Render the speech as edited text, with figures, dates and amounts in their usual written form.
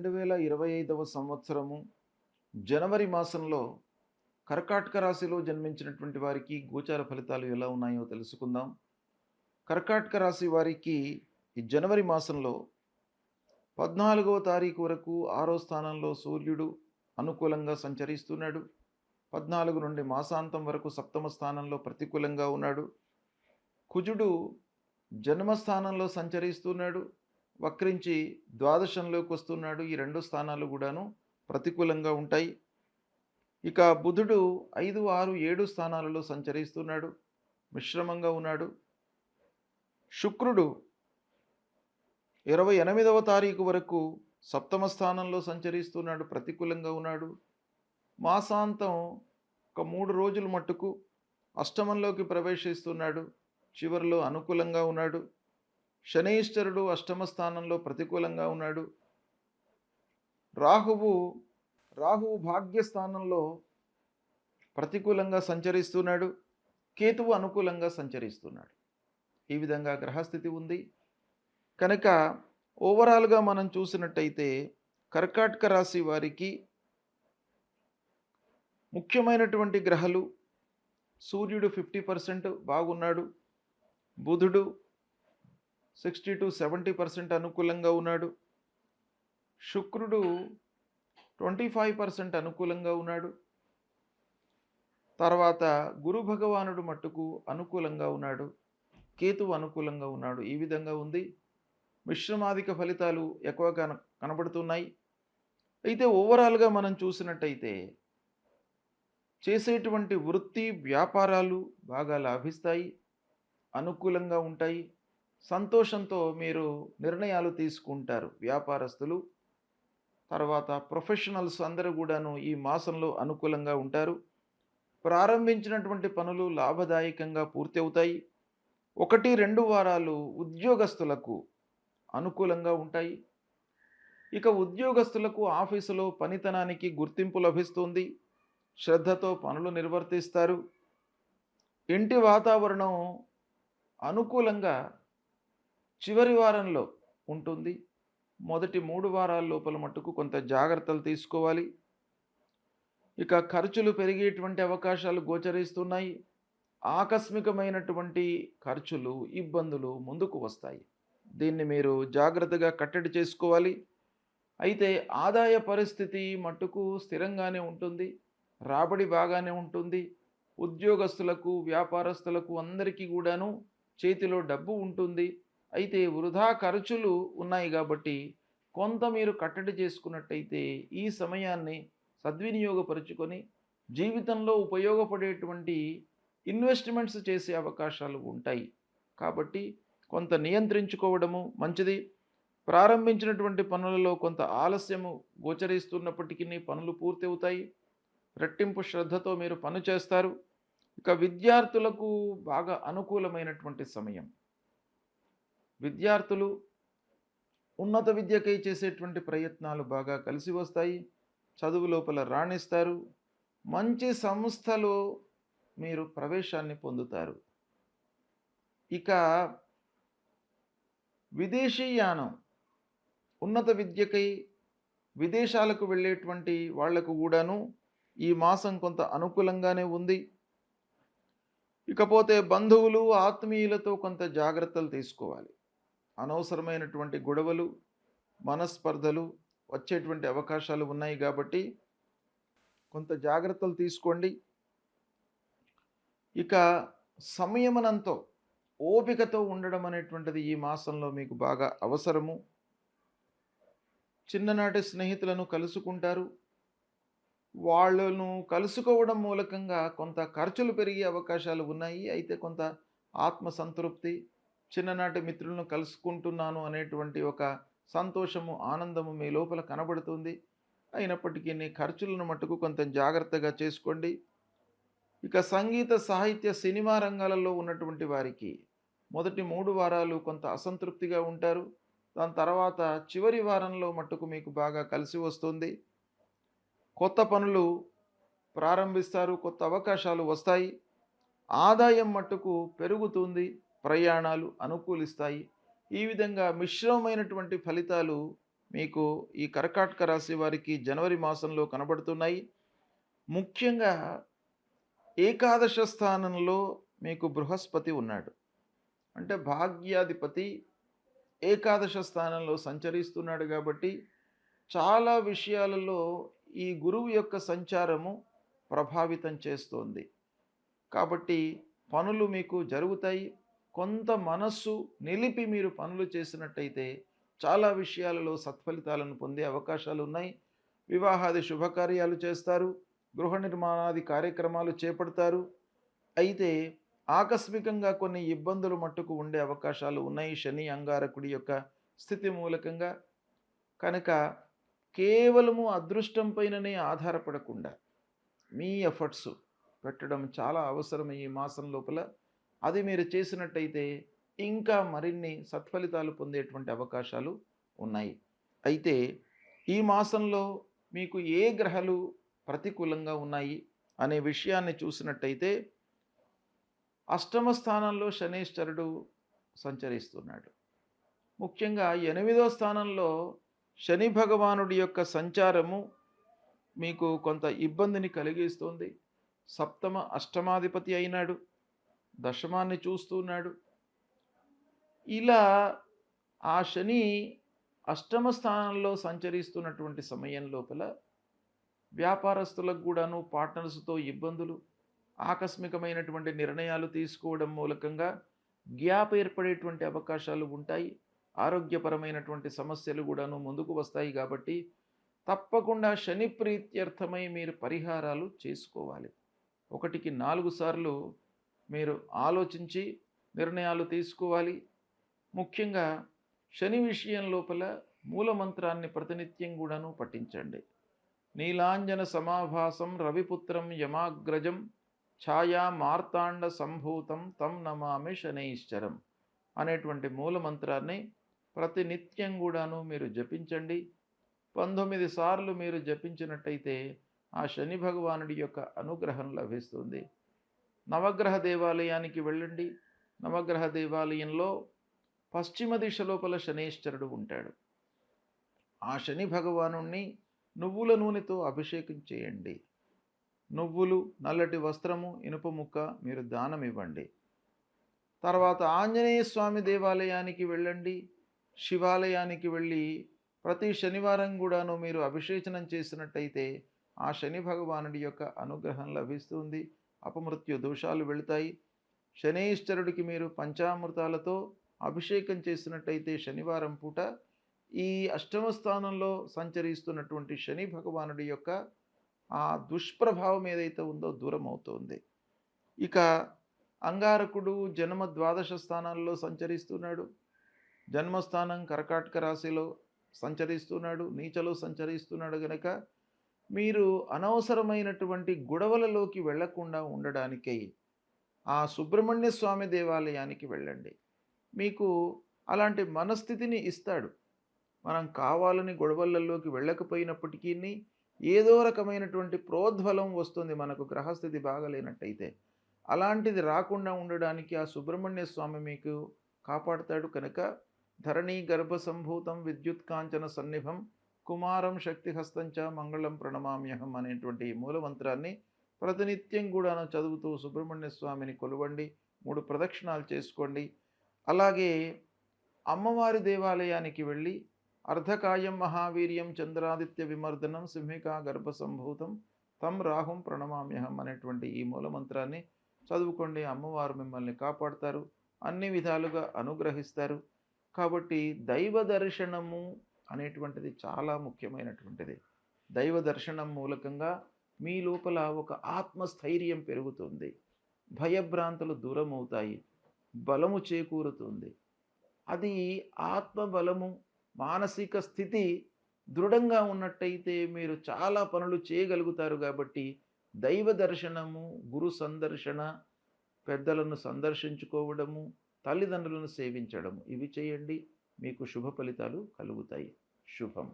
2025వ సంవత్సరము జనవరి మాసంలో కర్కాటక రాశిలో జన్మించినటువంటి వారికి గోచార ఫలితాలు ఎలా ఉన్నాయో తెలుసుకుందాం. కర్కాటక రాశి వారికి ఈ జనవరి మాసంలో 14వ తారీఖు వరకు 6వ స్థానంలో సూర్యుడు అనుకూలంగా సంచరిస్తున్నాడు. 14 నుండి మాసాంతం వరకు 7వ స్థానంలో ప్రతికూలంగా ఉన్నాడు. కుజుడు జన్మస్థానంలో సంచరిస్తున్నాడు, వక్రించి ద్వాదశంలోకి వస్తున్నాడు. ఈ రెండు స్థానాలు కూడాను ప్రతికూలంగా ఉంటాయి. ఇక బుధుడు 5, 6, 7 స్థానాలలో సంచరిస్తున్నాడు, మిశ్రమంగా ఉన్నాడు. శుక్రుడు 28వ తారీఖు వరకు 7వ స్థానంలో సంచరిస్తున్నాడు, ప్రతికూలంగా ఉన్నాడు. మాసాంతం ఒక 3 రోజుల మట్టుకు అష్టమంలోకి ప్రవేశిస్తున్నాడు, చివరిలో అనుకూలంగా ఉన్నాడు. శనీశ్వరుడు 8వ స్థానంలో ప్రతికూలంగా ఉన్నాడు. రాహువు భాగ్యస్థానంలో ప్రతికూలంగా సంచరిస్తున్నాడు, కేతువు అనుకూలంగా సంచరిస్తున్నాడు. ఈ విధంగా గ్రహస్థితి ఉంది. కనుక ఓవరాల్గా మనం చూసినట్టయితే కర్కాటక రాశి వారికి ముఖ్యమైనటువంటి గ్రహాలు సూర్యుడు 50% బాగున్నాడు, బుధుడు 60 to 70% అనుకూలంగా ఉన్నాడు, శుక్రుడు 25% అనుకూలంగా ఉన్నాడు. తర్వాత గురు భగవానుడు మట్టుకు అనుకూలంగా ఉన్నాడు, కేతువు అనుకూలంగా ఉన్నాడు. ఈ విధంగా ఉంది. మిశ్రమాధిక ఫలితాలు ఎక్కువగా కనబడుతున్నాయి. అయితే ఓవరాల్గా మనం చూసినట్టయితే చేసేటువంటి వృత్తి వ్యాపారాలు బాగా లాభిస్తాయి, అనుకూలంగా ఉంటాయి. సంతోషంతో మీరు నిర్ణయాలు తీసుకుంటారు వ్యాపారస్తులు. తర్వాత ప్రొఫెషనల్స్ అందరూ కూడాను ఈ మాసంలో అనుకూలంగా ఉంటారు. ప్రారంభించినటువంటి పనులు లాభదాయకంగా పూర్తి అవుతాయి. 1-2 వారాలు ఉద్యోగస్తులకు అనుకూలంగా ఉంటాయి. ఇక ఉద్యోగస్తులకు ఆఫీసులో పనితనానికి గుర్తింపు లభిస్తుంది, శ్రద్ధతో పనులు నిర్వర్తిస్తారు. ఇంటి వాతావరణం అనుకూలంగా చివరి వారంలో ఉంటుంది. మొదటి 3 వారాల లోపల మట్టుకు కొంత జాగ్రత్తలు తీసుకోవాలి. ఇక ఖర్చులు పెరిగేటువంటి అవకాశాలు గోచరిస్తున్నాయి. ఆకస్మికమైనటువంటి ఖర్చులు, ఇబ్బందులు ముందుకు వస్తాయి. దీన్ని మీరు జాగ్రత్తగా కట్టడి చేసుకోవాలి. అయితే ఆదాయ పరిస్థితి మట్టుకు స్థిరంగానే ఉంటుంది, రాబడి బాగానే ఉంటుంది. ఉద్యోగస్తులకు, వ్యాపారస్తులకు అందరికీ కూడాను చేతిలో డబ్బు ఉంటుంది. అయితే వృధా ఖర్చులు ఉన్నాయి కాబట్టి కొంత మీరు కట్టడి చేసుకున్నట్టయితే ఈ సమయాన్ని సద్వినియోగపరుచుకొని జీవితంలో ఉపయోగపడేటువంటి ఇన్వెస్ట్మెంట్స్ చేసే అవకాశాలు ఉంటాయి. కాబట్టి కొంత నియంత్రించుకోవడము మంచిది. ప్రారంభించినటువంటి పనులలో కొంత ఆలస్యము గోచరిస్తున్నప్పటికీ పనులు పూర్తి అవుతాయి. రెట్టింపు శ్రద్ధతో మీరు పని చేస్తారు. ఇక విద్యార్థులకు బాగా అనుకూలమైనటువంటి సమయం. విద్యార్థులు ఉన్నత విద్యకై చేసేటువంటి ప్రయత్నాలు బాగా కలిసి వస్తాయి. చదువు లోపల రాణిస్తారు. మంచి సంస్థలో మీరు ప్రవేశాన్ని పొందుతారు. ఇక విదేశీయానం, ఉన్నత విద్యకై విదేశాలకు వెళ్ళేటువంటి వాళ్లకు కూడాను ఈ మాసం కొంత అనుకూలంగానే ఉంది. ఇకపోతే బంధువులు, ఆత్మీయులతో కొంత జాగ్రత్తలు తీసుకోవాలి. అనవసరమైనటువంటి గొడవలు, మనస్పర్ధలు వచ్చేటువంటి అవకాశాలు ఉన్నాయి కాబట్టి కొంత జాగ్రత్తలు తీసుకోండి. ఇక సంయమనంతో, ఓపికతో ఉండడం అనేటువంటిది ఈ మాసంలో మీకు బాగా అవసరము. చిన్ననాటి స్నేహితులను కలుసుకుంటారు. వాళ్ళను కలుసుకోవడం మూలకంగా కొంత ఖర్చులు పెరిగే అవకాశాలు ఉన్నాయి. అయితే కొంత ఆత్మసంతృప్తి, చిన్ననాటి మిత్రులను కలుసుకుంటున్నాను అనేటువంటి ఒక సంతోషము, ఆనందము మీ లోపల కనబడుతుంది. అయినప్పటికీ ఖర్చులను మట్టుకు కొంత జాగ్రత్తగా చేసుకోండి. ఇక సంగీత, సాహిత్య, సినిమా రంగాలలో ఉన్నటువంటి వారికి మొదటి 3 వారాలు కొంత అసంతృప్తిగా ఉంటారు. దాని తర్వాత చివరి వారంలో మట్టుకు మీకు బాగా కలిసి వస్తుంది. కొత్త పనులు ప్రారంభిస్తారు, కొత్త అవకాశాలు వస్తాయి. ఆదాయం మట్టుకు పెరుగుతుంది, ప్రయాణాలు అనుకూలిస్తాయి. ఈ విధంగా మిశ్రమమైనటువంటి ఫలితాలు మీకు ఈ కర్కాటక రాశి వారికి జనవరి మాసంలో కనబడుతున్నాయి. ముఖ్యంగా ఏకాదశ స్థానంలో మీకు బృహస్పతి ఉన్నాడు. అంటే భాగ్యాధిపతి ఏకాదశ స్థానంలో సంచరిస్తున్నాడు కాబట్టి చాలా విషయాలలో ఈ గురువు యొక్క సంచారము ప్రభావితం చేస్తోంది. కాబట్టి పనులు మీకు జరుగుతాయి. కొంత మనస్సు నిలిపి మీరు పనులు చేసినట్టయితే చాలా విషయాలలో సత్ఫలితాలను పొందే అవకాశాలు ఉన్నాయి. వివాహాది శుభకార్యాలు చేస్తారు. గృహ నిర్మాణాది కార్యక్రమాలు చేపడతారు. అయితే ఆకస్మికంగా కొన్ని ఇబ్బందులు మట్టుకు ఉండే అవకాశాలు ఉన్నాయి శని అంగారకుడి యొక్క స్థితి మూలకంగా. కనుక కేవలము అదృష్టం పైననే ఆధారపడకుండా మీ ఎఫర్ట్స్ పెట్టడం చాలా అవసరం ఈ మాసం లోపల. అది మీరు చేసినట్టయితే ఇంకా మరిన్ని సత్ఫలితాలు పొందేటువంటి అవకాశాలు ఉన్నాయి. అయితే ఈ మాసంలో మీకు ఏ గ్రహాలు ప్రతికూలంగా ఉన్నాయి అనే విషయాన్ని చూసినట్టయితే అష్టమ స్థానంలో శనీశ్వరుడు సంచరిస్తున్నాడు. ముఖ్యంగా 8వ స్థానంలో శని భగవానుడి యొక్క సంచారము మీకు కొంత ఇబ్బందిని కలిగిస్తుంది. సప్తమ అష్టమాధిపతి అయినాడు, దశమాన్ని చూస్తున్నాడు. ఇలా ఆ శని అష్టమ స్థానంలో సంచరిస్తున్నటువంటి సమయం లోపల వ్యాపారస్తులకు కూడాను పార్ట్నర్స్తో ఇబ్బందులు, ఆకస్మికమైనటువంటి నిర్ణయాలు తీసుకోవడం మూలకంగా గ్యాప్ ఏర్పడేటువంటి అవకాశాలు ఉంటాయి. ఆరోగ్యపరమైనటువంటి సమస్యలు కూడాను ముందుకు వస్తాయి. కాబట్టి తప్పకుండా శని ప్రీత్యర్థమై మీరు పరిహారాలు చేసుకోవాలి. 1కి 4 సార్లు మీరు ఆలోచించి నిర్ణయాలు తీసుకోవాలి. ముఖ్యంగా శని విషయం లోపల మూలమంత్రాన్ని ప్రతినిత్యం కూడాను పఠించండి. నీలాంజన సమాభాసం రవిపుత్రం యమాగ్రజం ఛాయా మార్తాండ సంభూతం తం నమామి శనైశ్చరం అనేటువంటి మూలమంత్రాన్ని ప్రతినిత్యం కూడాను మీరు జపించండి. 19 సార్లు మీరు జపించినట్టయితే ఆ శని భగవానుడి యొక్క అనుగ్రహం లభిస్తుంది. నవగ్రహ దేవాలయానికి వెళ్ళండి. నవగ్రహ దేవాలయంలో పశ్చిమ దిశ లోపల శనైశ్వరుడు ఉంటాడు. ఆ శని భగవానుణ్ణి నువ్వుల నూనెతో అభిషేకం చేయండి. నువ్వులు, నల్లటి వస్త్రము, ఇనుప ముక్క మీరు దానం ఇవ్వండి. తర్వాత ఆంజనేయ స్వామి దేవాలయానికి వెళ్ళండి. శివాలయానికి వెళ్ళి ప్రతి శనివారం కూడాను మీరు అభిషేచనం చేసినట్టయితే ఆ శని భగవానుడి యొక్క అనుగ్రహం లభిస్తుంది. అపమృత్యు దోషాలు వెళుతాయి. శనైశ్వరుడికి మీరు పంచామృతాలతో అభిషేకం చేసినట్టయితే శనివారం పూట ఈ అష్టమ స్థానంలో సంచరిస్తున్నటువంటి శని భగవానుడి యొక్క ఆ దుష్ప్రభావం ఏదైతే ఉందో దూరం అవుతుంది. ఇక అంగారకుడు జన్మ ద్వాదశ స్థానాల్లో సంచరిస్తున్నాడు. జన్మస్థానం కర్కాటక రాశిలో సంచరిస్తున్నాడు, నీచలో సంచరిస్తున్నాడు. గనక మీరు అనవసరమైనటువంటి గొడవలలోకి వెళ్లకుండా ఉండడానికై ఆ సుబ్రహ్మణ్య స్వామి దేవాలయానికి వెళ్ళండి. మీకు అలాంటి మనస్థితిని ఇస్తాడు. మనం కావాలని గొడవలలోకి వెళ్ళకపోయినప్పటికీ ఏదో రకమైనటువంటి ప్రోద్బలం వస్తుంది మనకు గ్రహస్థితి బాగలేనట్టయితే. అలాంటిది రాకుండా ఉండడానికి ఆ సుబ్రహ్మణ్య స్వామి మీకు కాపాడుతాడు. కనుక ధరణీ గర్భ సంభూతం విద్యుత్ కాంచన సన్నిభం కుమారం శక్తిహస్తంచ మంగళం ప్రణమామ్యహం అనేటువంటి మూలమంత్రాన్ని ప్రతినిత్యం కూడా చదువుతూ సుబ్రహ్మణ్య స్వామిని కొలవండి. 3 ప్రదక్షిణాలు చేసుకోండి. అలాగే అమ్మవారి దేవాలయానికి వెళ్ళి అర్ధకాయం మహావీర్యం చంద్రాదిత్య విమర్దనం సింహికా గర్భ సంభూతం తం రాహుం ప్రణమామ్యహం అనేటువంటి ఈ మూలమంత్రాన్ని చదువుకోండి. అమ్మవారు మిమ్మల్ని కాపాడుతారు, అన్ని విధాలుగా అనుగ్రహిస్తారు. కాబట్టి దైవ దర్శనము అనేటువంటిది చాలా ముఖ్యమైనటువంటిది. దైవ దర్శనం మూలకంగా మీ లోపల ఒక ఆత్మస్థైర్యం పెరుగుతుంది, భయభ్రాంతులు దూరం అవుతాయి, బలము చేకూరుతుంది. అది ఆత్మబలము, మానసిక స్థితి దృఢంగా ఉన్నట్టయితే మీరు చాలా పనులు చేయగలుగుతారు. కాబట్టి దైవ దర్శనము, గురు సందర్శన, పెద్దలను సందర్శించుకోవడము, తల్లిదండ్రులను సేవించడము ఇవి చేయండి. మీకు శుభ ఫలితాలు కలుగుతాయి. శుభం.